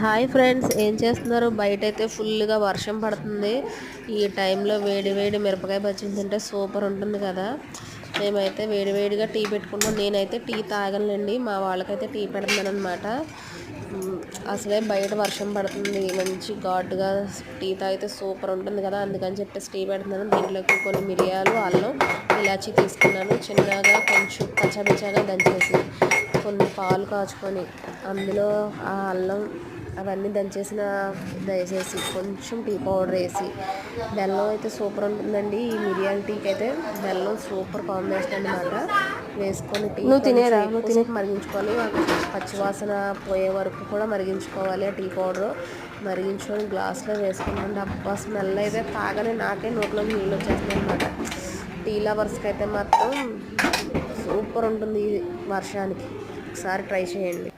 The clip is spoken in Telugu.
హాయ్ ఫ్రెండ్స్, ఏం చేస్తున్నారు? బయట అయితే ఫుల్గా వర్షం పడుతుంది. ఈ టైంలో వేడి వేడి మిరపకాయ బజ్జీలు తింటే సూపర్ ఉంటుంది కదా. మేమైతే వేడివేడిగా టీ పెట్టుకున్నాం. నేనైతే టీ తాగలండి, మా వాళ్ళకైతే టీ పెడుతున్నాను అనమాట. అసలే బయట వర్షం పడుతుంది, మంచి ఘాటుగా టీ తాగితే సూపర్ ఉంటుంది కదా, అందుకని చెప్పేసి టీ పెడుతున్నాను. దీంట్లోకి కొన్ని మిరియాలు, అల్లం, ఇలాచి తీసుకున్నాను. చిన్నగా కొంచెం కచ్చాపిచ్చాగా దంచేసి కొన్ని పాలు కాచుకొని అందులో ఆ అల్లం అవన్నీ దయచేసి కొంచెం టీ పౌడర్ వేసి, బెల్లం అయితే సూపర్ ఉంటుందండి. ఈ మిరియాల టీకి అయితే బెల్లం సూపర్ కాంబినేషన్ అనమాట. వేసుకొని టీ కొంచెం మరిగించుకోవాలి, పచ్చివాసన పోయే వరకు కూడా మరిగించుకోవాలి. ఆ టీ పౌడర్ మరిగించుకొని గ్లాస్లో వేసుకుంటుంటే అబ్బా స్మెల్ అయితే తాగనే నాకే నోట్లో నీళ్ళు వచ్చేస్తున్నాయి అనమాట. టీ లవర్స్కి అయితే మాత్రం సూపర్ ఉంటుంది ఈ వర్షానికి. ఒకసారి ట్రై చేయండి.